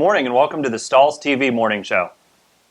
morning and welcome to the Stahls TV Morning Show.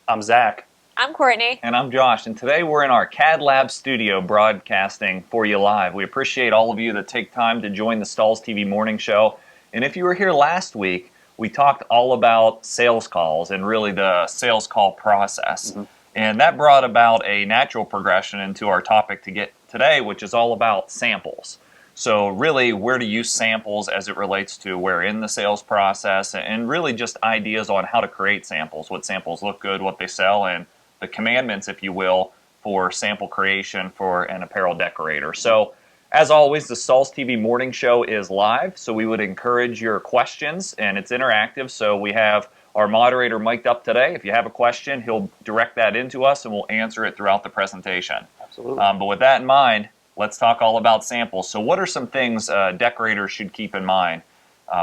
I'm Zach. I'm Courtney. And I'm Josh, and today we're in our CAD Lab studio broadcasting for you live. We appreciate all of you that take time to join the Stahls TV Morning Show. And if you were here last week, we talked all about sales calls and really the sales call process. And that brought about a natural progression into our topic to get today, which is all about samples. So really, where to use samples as it relates to where in the sales process, and really just ideas on how to create samples, what samples look good, what they sell, and the commandments, if you will, for sample creation for an apparel decorator. So as always, the Stahls TV Morning Show is live, so we would encourage your questions, and it's interactive. So we have our moderator mic'd up today. If you have a question, he'll direct that into us, and we'll answer it throughout the presentation. Absolutely. But with that in mind, let's talk all about samples. So what are some things decorators should keep in mind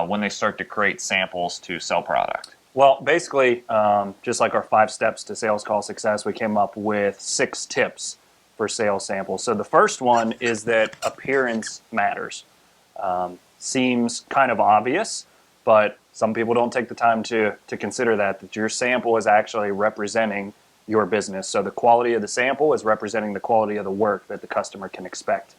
when they start to create samples to sell product? Well, basically, just like our 5 steps to sales call success, we came up with 6 tips for sales samples. So the first one is that appearance matters. Seems kind of obvious, but some people don't take the time to consider that your sample is actually representing your business. So the quality of the sample is representing the quality of the work that the customer can expect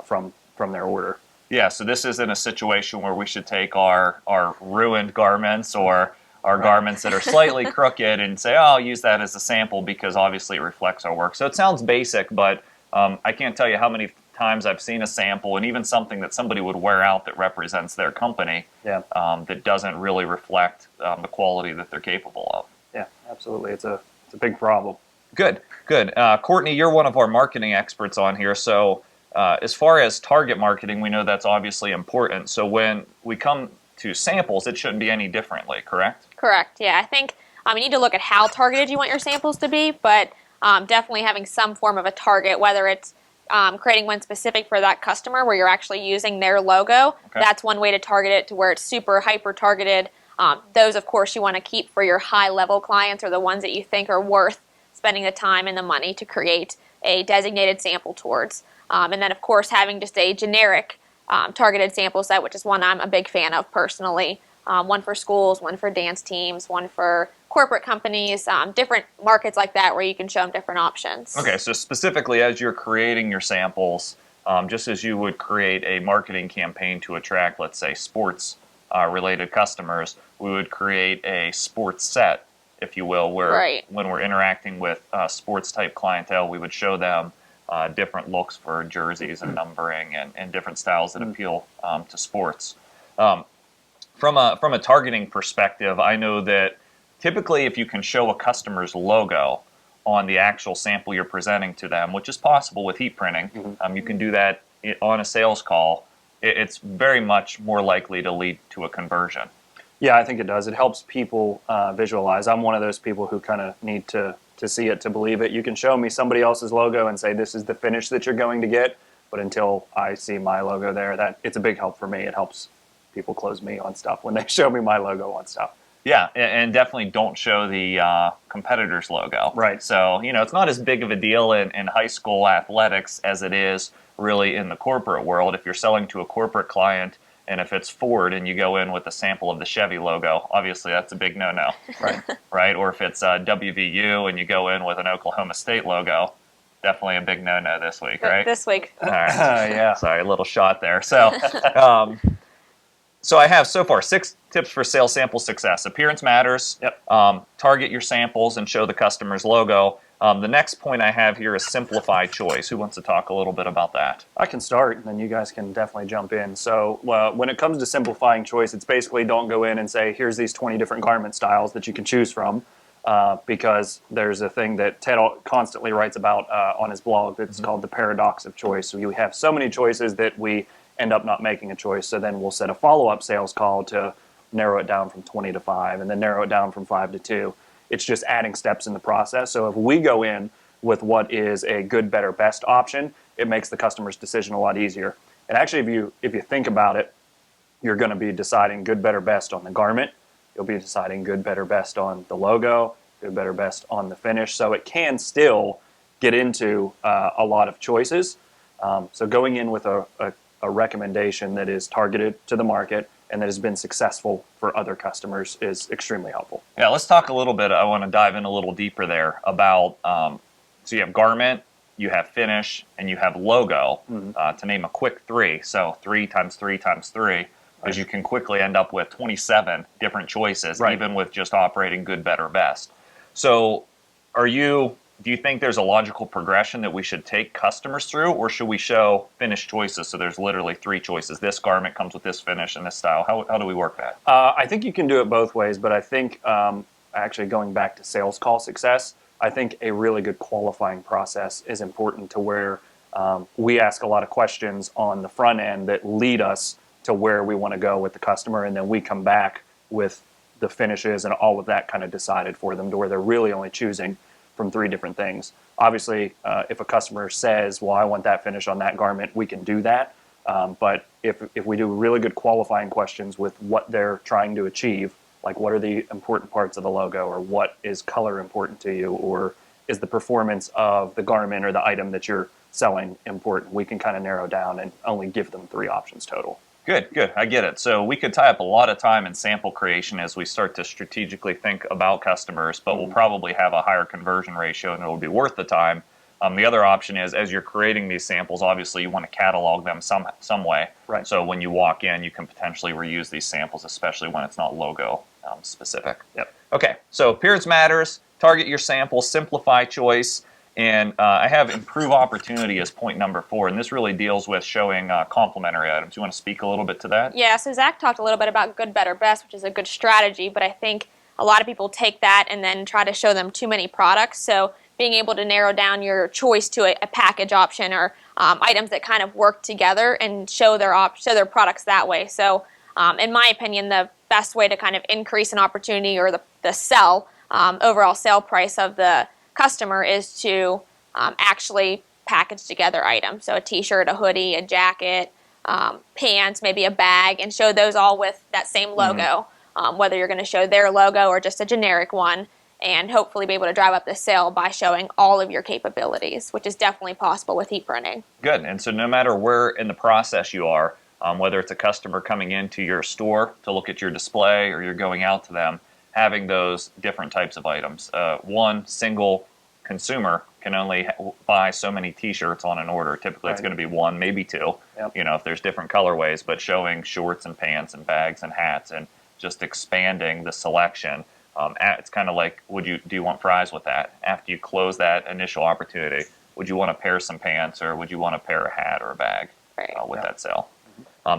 from their order. Yeah, so this isn't a situation where we should take our ruined garments or our garments that are slightly crooked and say, oh, I'll use that as a sample because obviously it reflects our work. So it sounds basic, but I can't tell you how many times I've seen a sample and even something that somebody would wear out that represents their company that doesn't really reflect the quality that they're capable of. Yeah, absolutely. It's a big problem. Good. Courtney, you're one of our marketing experts on here. So as far as target marketing, we know that's obviously important. So when we come to samples, it shouldn't be any differently, correct? Correct, yeah. I think you need to look at how targeted you want your samples to be, but definitely having some form of a target, whether it's creating one specific for that customer where you're actually using their logo. Okay. That's one way to target it to where it's super hyper-targeted. Those, of course, you want to keep for your high-level clients or the ones that you think are worth spending the time and the money to create a designated sample towards. And then, of course, having just a generic targeted sample set, which is one I'm a big fan of personally. One for schools, one for dance teams, one for corporate companies, different markets like that where you can show them different options. Okay, so specifically as you're creating your samples, just as you would create a marketing campaign to attract, let's say, sports related customers, we would create a sports set, if you will, where when we're interacting with sports type clientele, we would show them different looks for jerseys and numbering and different styles that appeal to sports. From a targeting perspective, I know that typically if you can show a customer's logo on the actual sample you're presenting to them, which is possible with heat printing, you can do that on a sales call, it's very much more likely to lead to a conversion. Yeah, I think it does. It helps people visualize. I'm one of those people who kind of need to see it to believe it. You can show me somebody else's logo and say this is the finish that you're going to get, but until I see my logo there, it's a big help for me. It helps people close me on stuff when they show me my logo on stuff. Yeah, and definitely don't show the competitor's logo. Right. So, it's not as big of a deal in high school athletics as it is really in the corporate world. If you're selling to a corporate client, and if it's Ford and you go in with a sample of the Chevy logo, obviously that's a big no-no. Right? Or if it's WVU and you go in with an Oklahoma State logo, definitely a big no-no this week, right? This week. All right. Yeah. Sorry, a little shot there. So, so I have so far 6 tips for sales sample success. Appearance matters. Yep. Target your samples and show the customer's logo. The next point I have here is simplify choice. Who wants to talk a little bit about that? I can start, and then you guys can definitely jump in. So when it comes to simplifying choice, it's basically don't go in and say, here's these 20 different garment styles that you can choose from, because there's a thing that Ted constantly writes about on his blog that's called the paradox of choice. So you have so many choices that we end up not making a choice. So then we'll set a follow-up sales call to narrow it down from 20 to 5, and then narrow it down from 5 to 2. It's just adding steps in the process. So if we go in with what is a good, better, best option, it makes the customer's decision a lot easier. And actually, if you think about it, you're going to be deciding good, better, best on the garment. You'll be deciding good, better, best on the logo, good, better, best on the finish. So it can still get into a lot of choices. So going in with a recommendation that is targeted to the market, and that has been successful for other customers is extremely helpful. Yeah, let's talk a little bit. I want to dive in a little deeper there about, so you have garment, you have finish, and you have logo, to name a quick 3. So 3 times 3 times 3, because you can quickly end up with 27 different choices, even with just operating good, better, best. So do you think there's a logical progression that we should take customers through, or should we show finished choices? So there's literally 3 choices. This garment comes with this finish and this style. How do we work that? I think you can do it both ways, but I think actually going back to sales call success, I think a really good qualifying process is important to where we ask a lot of questions on the front end that lead us to where we want to go with the customer, and then we come back with the finishes and all of that kind of decided for them to where they're really only choosing from 3 different things. Obviously, if a customer says, well, I want that finish on that garment, we can do that. But if we do really good qualifying questions with what they're trying to achieve, like what are the important parts of the logo, or what is color important to you, or is the performance of the garment or the item that you're selling important, we can kind of narrow down and only give them 3 options total. Good. I get it. So we could tie up a lot of time in sample creation as we start to strategically think about customers, but we'll probably have a higher conversion ratio and it'll be worth the time. The other option is, as you're creating these samples, obviously you want to catalog them some way. Right. So when you walk in, you can potentially reuse these samples, especially when it's not logo specific. Yep. Okay, so appearance matters, target your sample, simplify choice. And I have improve opportunity as point number 4, and this really deals with showing complementary items. You want to speak a little bit to that? Yeah, so Zach talked a little bit about good, better, best, which is a good strategy, but I think a lot of people take that and then try to show them too many products. So being able to narrow down your choice to a package option, or items that kind of work together and show their products that way. So in my opinion, the best way to kind of increase an opportunity or the overall sale price of the customer is to actually package together items. So a t-shirt, a hoodie, a jacket, pants, maybe a bag, and show those all with that same logo, whether you're going to show their logo or just a generic one, and hopefully be able to drive up the sale by showing all of your capabilities, which is definitely possible with heat printing. Good. And so no matter where in the process you are, whether it's a customer coming into your store to look at your display or you're going out to them, having those different types of items. One single consumer can only buy so many t-shirts on an order. Typically it's going to be 1, maybe 2, if there's different colorways, but showing shorts and pants and bags and hats and just expanding the selection. It's kind of like, do you want fries with that? After you close that initial opportunity, would you want to pair some pants, or would you want to pair a hat or a bag with that sale?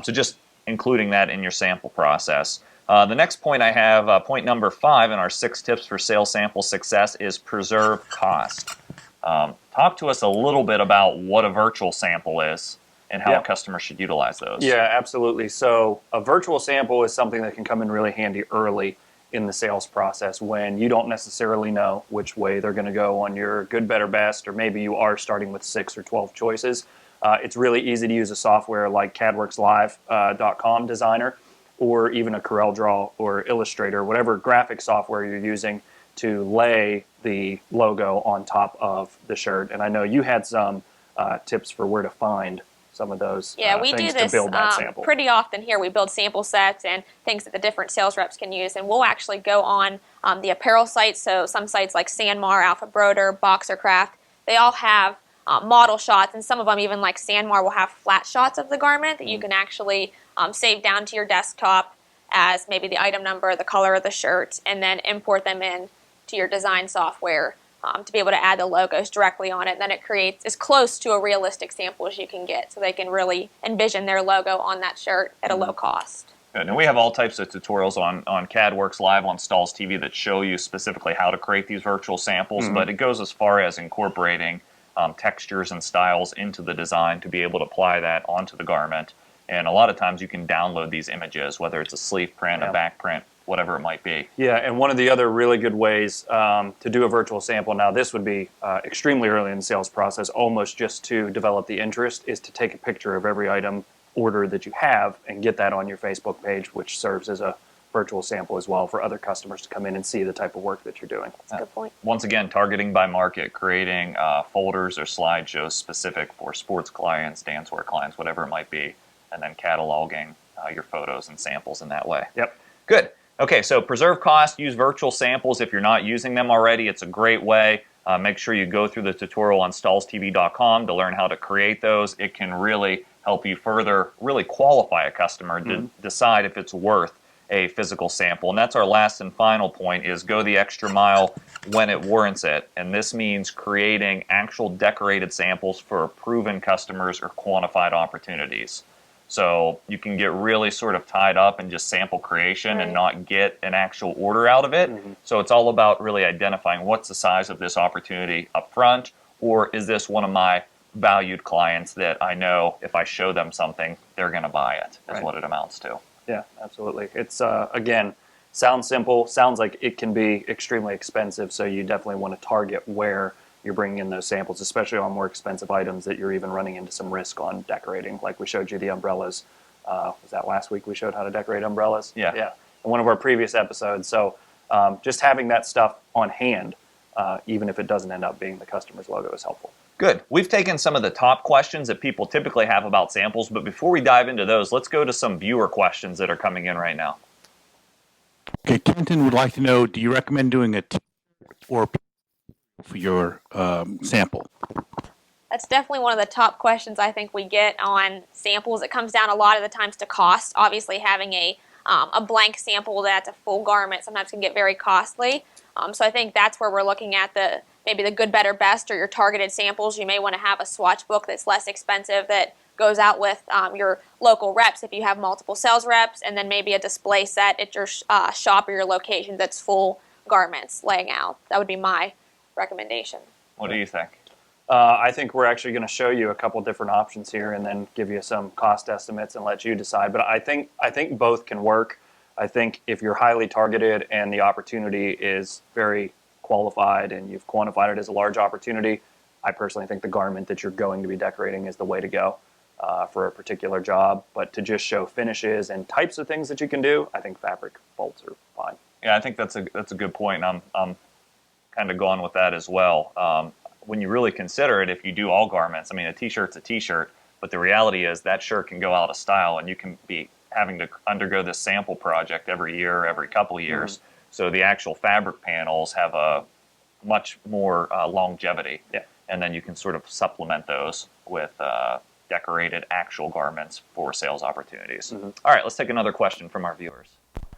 So just including that in your sample process. The next point I have, point number 5 in our 6 tips for sales sample success, is preserve cost. Talk to us a little bit about what a virtual sample is and how a customer should utilize those. Yeah, absolutely. So a virtual sample is something that can come in really handy early in the sales process when you don't necessarily know which way they're going to go on your good, better, best, or maybe you are starting with 6 or 12 choices. It's really easy to use a software like CADWorksLive.com Designer, or even a CorelDRAW or Illustrator, whatever graphic software you're using to lay the logo on top of the shirt. And I know you had some tips for where to find some of those we things do this to build that sample. Pretty often here. We build sample sets and things that the different sales reps can use, and we'll actually go on the apparel sites. So some sites like Sanmar, Alpha Broder, Boxercraft, they all have model shots, and some of them, even like Sanmar, will have flat shots of the garment that you can actually save down to your desktop as maybe the item number, the color of the shirt, and then import them in to your design software to be able to add the logos directly on it. And then it creates as close to a realistic sample as you can get, so they can really envision their logo on that shirt at a low cost. Good. And we have all types of tutorials on CADWorks Live on Stahls TV that show you specifically how to create these virtual samples, but it goes as far as incorporating textures and styles into the design to be able to apply that onto the garment. And a lot of times you can download these images, whether it's a sleeve print, a back print, whatever it might be. Yeah, and one of the other really good ways to do a virtual sample, now this would be extremely early in the sales process, almost just to develop the interest, is to take a picture of every item order that you have and get that on your Facebook page, which serves as a virtual sample as well for other customers to come in and see the type of work that you're doing. That's a good point. Once again, targeting by market, creating folders or slideshows specific for sports clients, dancewear clients, whatever it might be, and then cataloging your photos and samples in that way. Yep. Good. Okay, so preserve cost, use virtual samples if you're not using them already. It's a great way. Make sure you go through the tutorial on stahlstv.com to learn how to create those. It can really help you further really qualify a customer to decide if it's worth a physical sample. And that's our last and final point, is go the extra mile when it warrants it. And this means creating actual decorated samples for proven customers or quantified opportunities. So you can get really sort of tied up in just sample creation and not get an actual order out of it. So it's all about really identifying what's the size of this opportunity up front, or is this one of my valued clients that I know if I show them something, they're going to buy it, is what it amounts to. Yeah, absolutely. It's, again, sounds simple, sounds like it can be extremely expensive, so you definitely want to target where you're bringing in those samples, especially on more expensive items that you're even running into some risk on decorating. Like we showed you the umbrellas. Was that last week we showed how to decorate umbrellas? Yeah. Yeah, in one of our previous episodes. So just having that stuff on hand, even if it doesn't end up being the customer's logo, is helpful. Good. We've taken some of the top questions that people typically have about samples, but before we dive into those, let's go to some viewer questions that are coming in right now. Okay, Kenton would like to know, do you recommend doing a T or for your sample? That's definitely one of the top questions I think we get on samples. It comes down a lot of the times to cost. Obviously, having a blank sample that's a full garment sometimes can get very costly. So I think that's where we're looking at maybe the good, better, best, or your targeted samples. You may want to have a swatch book that's less expensive that goes out with your local reps if you have multiple sales reps, and then maybe a display set at your shop or your location that's full garments laying out. That would be my recommendation. What do you think? I think we're actually going to show you a couple different options here and then give you some cost estimates and let you decide. But I think both can work. I think if you're highly targeted and the opportunity is very qualified and you've quantified it as a large opportunity, I personally think the garment that you're going to be decorating is the way to go for a particular job. But to just show finishes and types of things that you can do, I think fabric bolts are fine. Yeah, I think that's a good point. I'm kind of going with that as well. When you really consider it, if you do all garments, I mean, a t-shirt's a t-shirt, but the reality is that shirt can go out of style and you can be having to undergo this sample project every year, every couple of years. So the actual fabric panels have a much more longevity. Yeah. And then you can sort of supplement those with decorated actual garments for sales opportunities. All right, let's take another question from our viewers.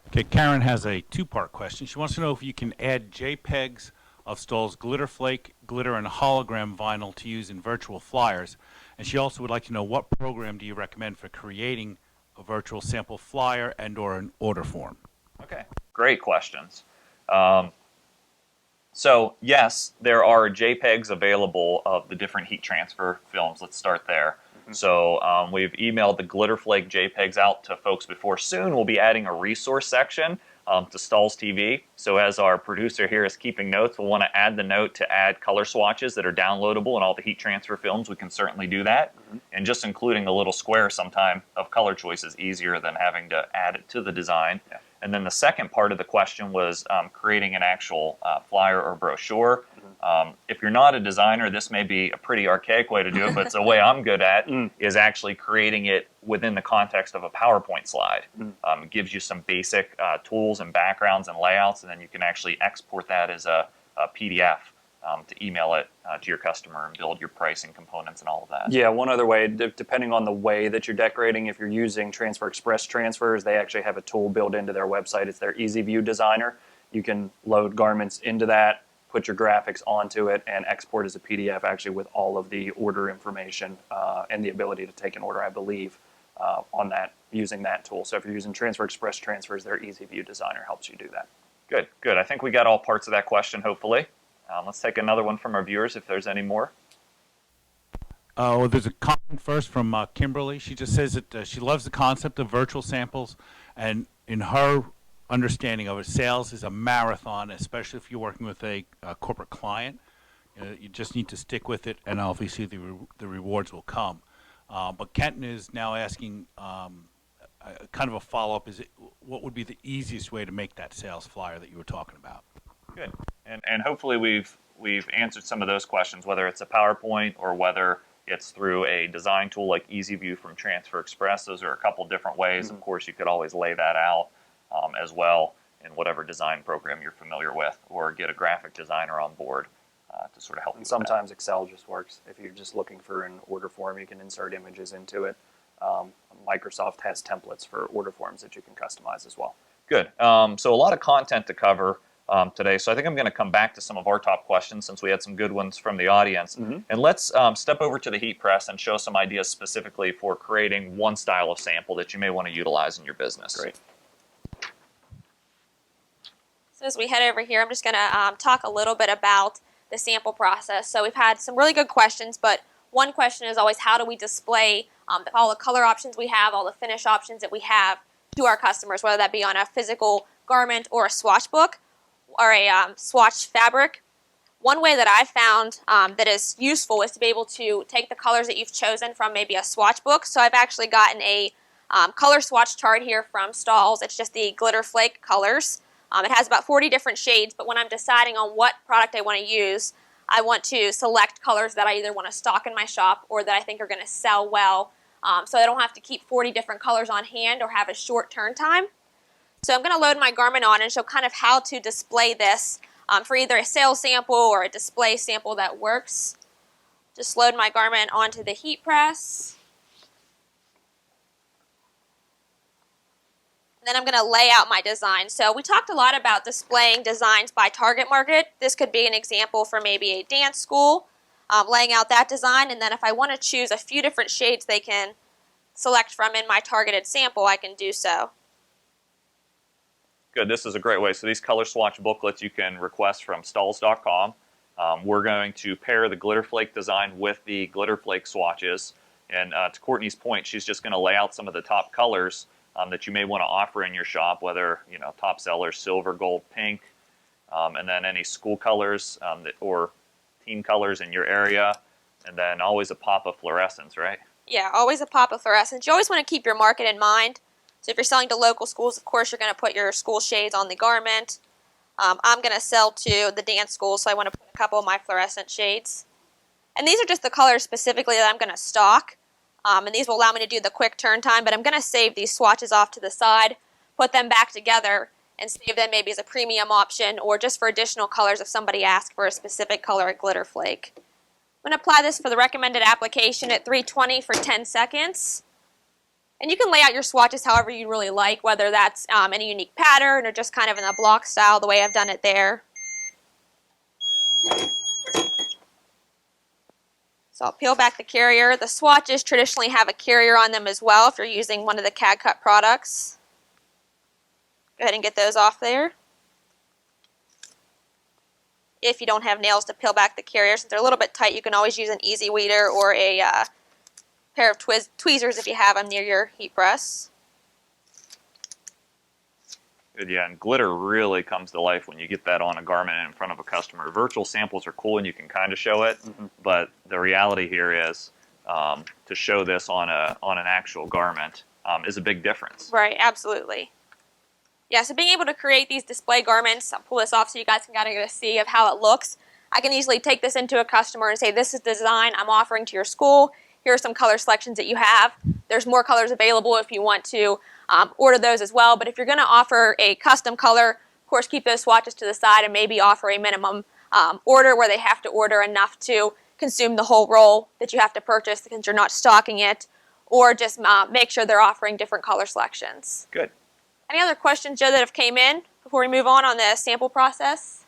Okay, Karen has a two-part question. She wants to know if you can add JPEGs of Stahls glitter flake, glitter, and hologram vinyl to use in virtual flyers. And she also would like to know, what program do you recommend for creating a virtual sample flyer and or an order form? Okay, great questions. So yes, there are JPEGs available of the different heat transfer films. Let's start there. So we've emailed the glitter flake JPEGs out to folks before. Soon we'll be adding a resource section to Stahls TV. So as our producer here is keeping notes, we'll want to add the note to add color swatches that are downloadable in all the heat transfer films. We can certainly do that. And just including a little square sometime of color choice is easier than having to add it to the design. Yeah. And then the second part of the question was creating an actual flyer or brochure. If you're not a designer, this may be a pretty archaic way to do it, but it's a way I'm good at, is actually creating it within the context of a PowerPoint slide. It gives you some basic tools and backgrounds and layouts, and then you can actually export that as a PDF to email it to your customer and build your pricing components and all of that. Yeah, one other way, depending on the way that you're decorating, if you're using Transfer Express transfers, they actually have a tool built into their website. It's their Easy View Designer. You can load garments into that, put your graphics onto it, and export as a PDF actually with all of the order information and the ability to take an order, I believe, on that using that tool. So if you're using Transfer Express transfers, their Easy View Designer helps you do that. Good, good. I think we got all parts of that question, hopefully. Let's take another one from our viewers if there's any more. Well, there's a comment first from Kimberly. She just says that she loves the concept of virtual samples, and in her understanding of it, sales is a marathon, especially if you're working with a corporate client. You just need to stick with it, and obviously the rewards will come. But Kenton is now asking kind of a follow-up. What would be the easiest way to make that sales flyer that you were talking about? Good. And hopefully we've answered some of those questions, whether it's a PowerPoint or whether It's through a design tool like Easy View from Transfer Express. Those are a couple different ways. Of course, you could always lay that out as well in whatever design program you're familiar with, or get a graphic designer on board to sort of help you And with sometimes Excel just works. If you're just looking for an order form, you can insert images into it. Microsoft has templates for order forms that you can customize as well. Good. So a lot of content to cover today. So I think I'm going to come back to some of our top questions since we had some good ones from the audience. And let's step over to the heat press and show some ideas specifically for creating one style of sample that you may want to utilize in your business. Great. So as we head over here, I'm just going to talk a little bit about the sample process. So we've had some really good questions, but one question is always, how do we display all the color options we have, all the finish options that we have to our customers, whether that be on a physical garment or a swatch book or a swatch fabric. One way that I've found that is useful is to be able to take the colors that you've chosen from maybe a swatch book. So I've actually gotten a color swatch chart here from Stahls. It's just the glitter flake colors. It has about 40 different shades, but when I'm deciding on what product I want to use, I want to select colors that I either want to stock in my shop or that I think are going to sell well, so I don't have to keep 40 different colors on hand or have a short turn time. So I'm going to load my garment on and show kind of how to display this for either a sales sample or a display sample that works. Just load my garment onto the heat press. Then I'm going to lay out my design. So we talked a lot about displaying designs by target market. This could be an example for maybe a dance school, laying out that design. And then if I want to choose a few different shades they can select from in my targeted sample, I can do so. Good. This is a great way. So these color swatch booklets you can request from Stahls.com. We're going to pair the glitter flake design with the glitter flake swatches. And to Courtney's point, she's just going to lay out some of the top colors that you may want to offer in your shop, whether, top sellers, silver, gold, pink, and then any school colors or team colors in your area, and then always a pop of fluorescence, right? Yeah, always a pop of fluorescence. You always want to keep your market in mind. So if you're selling to local schools, of course, you're going to put your school shades on the garment. I'm going to sell to the dance school, so I want to put a couple of my fluorescent shades. And these are just the colors specifically that I'm going to stock. And these will allow me to do the quick turn time, but I'm going to save these swatches off to the side, put them back together, and save them maybe as a premium option or just for additional colors if somebody asks for a specific color at glitter flake. I'm going to apply this for the recommended application at 320 for 10 seconds. And you can lay out your swatches however you really like, whether that's in a unique pattern or just kind of in a block style the way I've done it there. So I'll peel back the carrier. The swatches traditionally have a carrier on them as well if you're using one of the CAD Cut products. Go ahead and get those off there. If you don't have nails to peel back the carrier, since they're a little bit tight, you can always use an easy weeder or a pair of tweezers if you have them near your heat press. Good, yeah, and glitter really comes to life when you get that on a garment and in front of a customer. Virtual samples are cool and you can kind of show it, but the reality here is to show this on an actual garment is a big difference. Right, absolutely. Yeah, so being able to create these display garments, I'll pull this off so you guys can kind of get a see of how it looks. I can easily take this into a customer and say, this is the design I'm offering to your school. Here are some color selections that you have. There's more colors available if you want to order those as well. But if you're going to offer a custom color, of course, keep those swatches to the side and maybe offer a minimum order where they have to order enough to consume the whole roll that you have to purchase because you're not stocking it, or just make sure they're offering different color selections. Good. Any other questions, Joe, that have came in before we move on the sample process?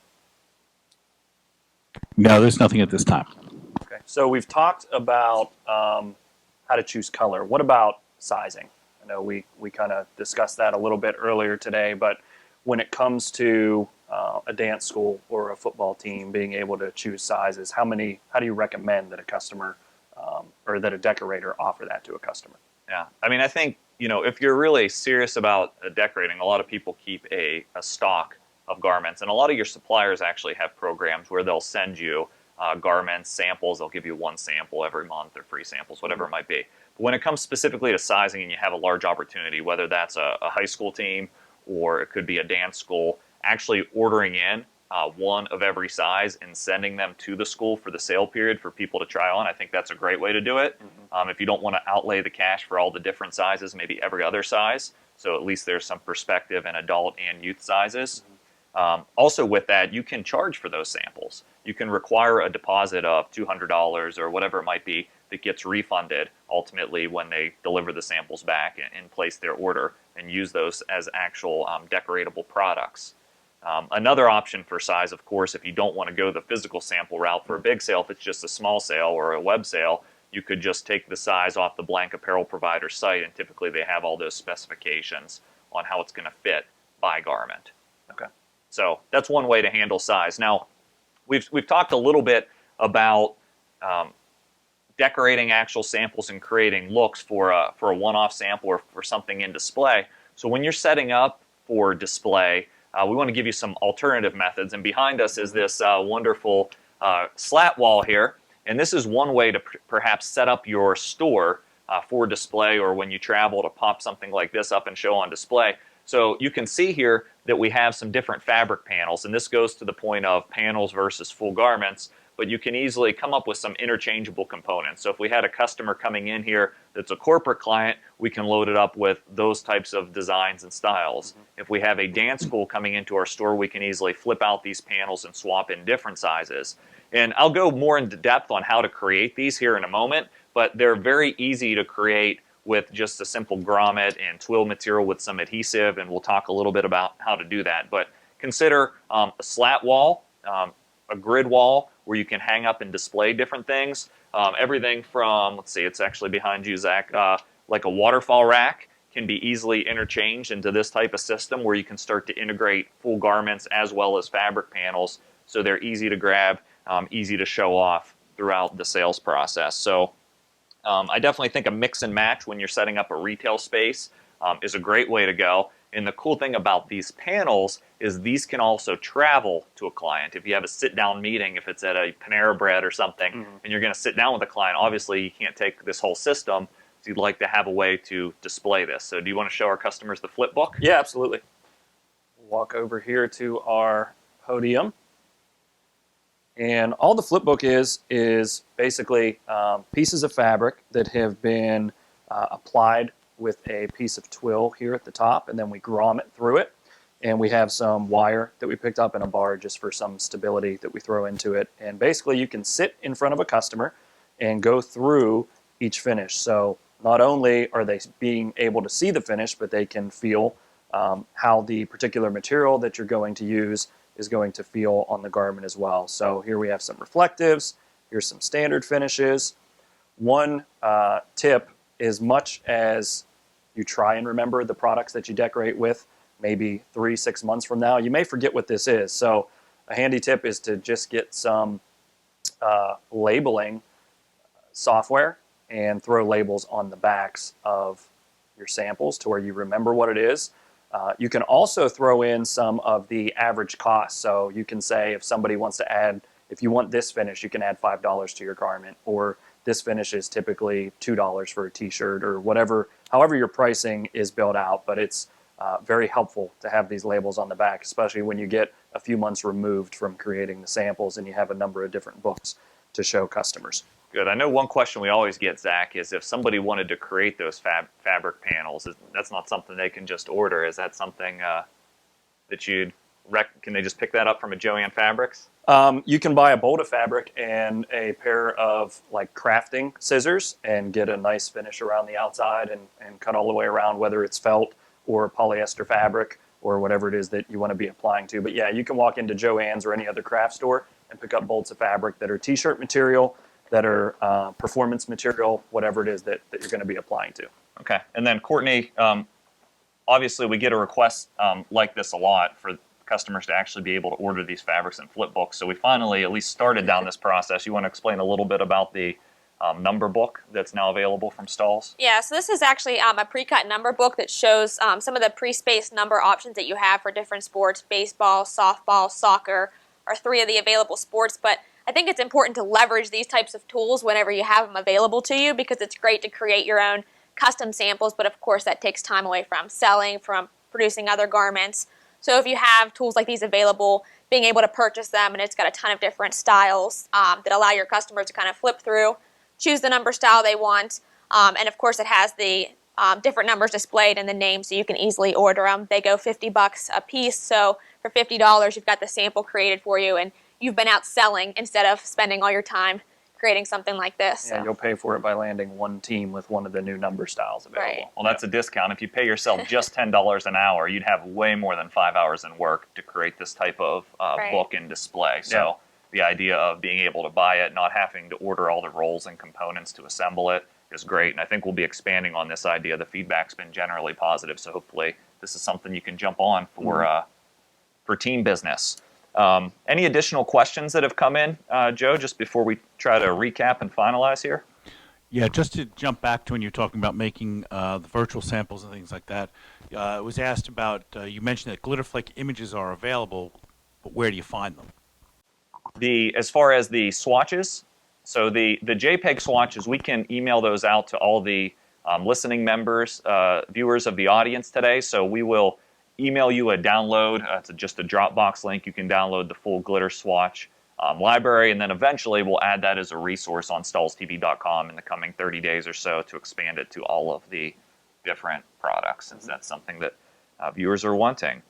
No, there's nothing at this time. Okay. So we've talked about how to choose color. What about sizing? I know we kind of discussed that a little bit earlier today, but when it comes to a dance school or a football team being able to choose sizes, how do you recommend that a customer or that a decorator offer that to a customer? Yeah, I mean, I think, if you're really serious about decorating, a lot of people keep a stock of garments, and a lot of your suppliers actually have programs where they'll send you garments, samples. They'll give you one sample every month or free samples, whatever it might be. But when it comes specifically to sizing and you have a large opportunity, whether that's a high school team or it could be a dance school, actually ordering in one of every size and sending them to the school for the sale period for people to try on. I think that's a great way to do it. If you don't want to outlay the cash for all the different sizes, maybe every other size, so at least there's some perspective in adult and youth sizes. Also with that, you can charge for those samples. You can require a deposit of $200 or whatever it might be that gets refunded ultimately when they deliver the samples back and place their order, and use those as actual decoratable products. Another option for size, of course, if you don't want to go the physical sample route for a big sale, if it's just a small sale or a web sale, you could just take the size off the blank apparel provider site, and typically they have all those specifications on how it's going to fit by garment. Okay. So that's one way to handle size. Now, we've talked a little bit about decorating actual samples and creating looks for a one-off sample or for something in display. So when you're setting up for display, we want to give you some alternative methods. And behind us is this wonderful slat wall here. And this is one way to perhaps set up your store for display, or when you travel to pop something like this up and show on display. So you can see here that we have some different fabric panels, and this goes to the point of panels versus full garments, but you can easily come up with some interchangeable components. So if we had a customer coming in here that's a corporate client, we can load it up with those types of designs and styles. If we have a dance school coming into our store, we can easily flip out these panels and swap in different sizes. And I'll go more into depth on how to create these here in a moment, but they're very easy to create with just a simple grommet and twill material with some adhesive, and we'll talk a little bit about how to do that. But consider a slat wall, a grid wall where you can hang up and display different things. Everything from, let's see, it's actually behind you, Zach, like a waterfall rack can be easily interchanged into this type of system where you can start to integrate full garments as well as fabric panels, so they're easy to grab, easy to show off throughout the sales process. So I definitely think a mix and match when you're setting up a retail space is a great way to go. And the cool thing about these panels is these can also travel to a client. If you have a sit-down meeting, if it's at a Panera Bread or something, and you're going to sit down with a client, obviously you can't take this whole system, so you'd like to have a way to display this. So do you want to show our customers the flipbook? Yeah, absolutely. Walk over here to our podium. And all the flipbook is basically pieces of fabric that have been applied with a piece of twill here at the top, and then we grommet through it. And we have some wire that we picked up in a bar just for some stability that we throw into it. And basically you can sit in front of a customer and go through each finish. So not only are they being able to see the finish, but they can feel how the particular material that you're going to use is going to feel on the garment as well. So here we have some reflectives, here's some standard finishes. One tip, as much as you try and remember the products that you decorate with, maybe 3-6 months from now, you may forget what this is. So a handy tip is to just get some labeling software and throw labels on the backs of your samples to where you remember what it is. You can also throw in some of the average cost. So you can say if somebody wants to add, if you want this finish, you can add $5 to your garment, or this finish is typically $2 for a t-shirt, or whatever, however your pricing is built out. But it's very helpful to have these labels on the back, especially when you get a few months removed from creating the samples and you have a number of different books to show customers. Good. I know one question we always get, Zach, is if somebody wanted to create those fabric panels, that's not something they can just order. Is that something that you'd can they just pick that up from a Joann Fabrics? You can buy a bolt of fabric and a pair of like crafting scissors and get a nice finish around the outside and cut all the way around, whether it's felt or polyester fabric or whatever it is that you want to be applying to. But yeah, you can walk into Joann's or any other craft store and pick up bolts of fabric that are t-shirt material, that are performance material, whatever it is that you're going to be applying to. Okay. And then Courtney, obviously we get a request like this a lot for customers to actually be able to order these fabrics in flipbooks. So we finally at least started down this process. You want to explain a little bit about the number book that's now available from Stahls? Yeah, so this is actually a pre-cut number book that shows some of the pre-spaced number options that you have for different sports. Baseball, softball, soccer are 3 of the available sports, but I think it's important to leverage these types of tools whenever you have them available to you, because it's great to create your own custom samples, but of course that takes time away from selling, from producing other garments. So if you have tools like these available, being able to purchase them, and it's got a ton of different styles that allow your customers to kind of flip through, choose the number style they want, and of course it has the different numbers displayed in the name so you can easily order them. They go $50 a piece, so for $50 you've got the sample created for you, and you've been out selling instead of spending all your time creating something like this. Yeah, So. you'll pay for it by landing one team with one of the new number styles available. Right. Well, that's a discount. If you pay yourself just $10 an hour, you'd have way more than 5 hours in work to create this type of Right. book and display. So the idea of being able to buy it, not having to order all the rolls and components to assemble it is great. And I think we'll be expanding on this idea. The feedback's been generally positive, so hopefully this is something you can jump on for team business. Any additional questions that have come in, Joe, just before we try to recap and finalize here? Yeah, just to jump back to when you're talking about making the virtual samples and things like that, it was asked about, you mentioned that glitter flake images are available, but where do you find them? As far as the swatches, so the JPEG swatches, we can email those out to all the listening members, viewers of the audience today. So we will email you a download. It's just a Dropbox link. You can download the full glitter swatch library, and then eventually we'll add that as a resource on StahlsTV.com in the coming 30 days or so to expand it to all of the different products, since that's something that viewers are wanting.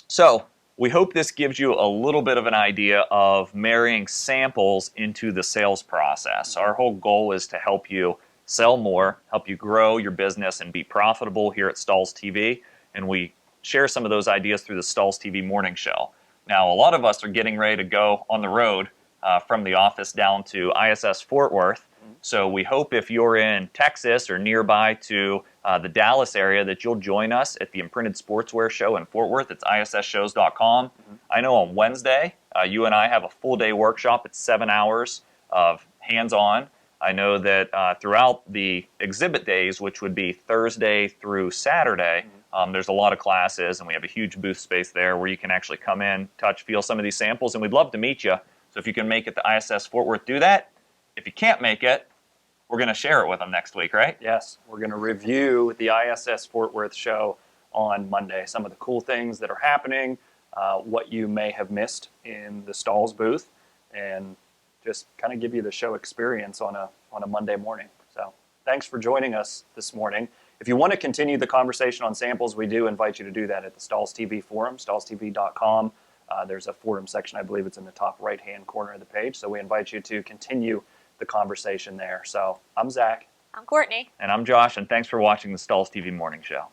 So we hope this gives you a little bit of an idea of marrying samples into the sales process. Our whole goal is to help you sell more, help you grow your business and be profitable here at Stahls TV. And we share some of those ideas through the Stahls TV morning show. Now, a lot of us are getting ready to go on the road from the office down to ISS Fort Worth. So we hope if you're in Texas or nearby to the Dallas area that you'll join us at the Imprinted Sportswear Show in Fort Worth. It's issshows.com. I know on Wednesday, you and I have a full-day workshop. It's 7 hours of hands-on. I know that throughout the exhibit days, which would be Thursday through Saturday, there's a lot of classes, and we have a huge booth space there where you can actually come in, touch, feel some of these samples, and we'd love to meet you. So if you can make it to ISS Fort Worth, do that. If you can't make it, we're going to share it with them next week, right? Yes, we're going to review the ISS Fort Worth show on Monday. Some of the cool things that are happening, what you may have missed in the Stahls booth, and just kind of give you the show experience on a Monday morning. So thanks for joining us this morning. If you want to continue the conversation on samples, we do invite you to do that at the Stahls TV forum, stahlstv.com. There's a forum section, I believe it's in the top right-hand corner of the page. So we invite you to continue the conversation there. So I'm Zach. I'm Courtney. And I'm Josh, and thanks for watching the Stahls TV Morning Show.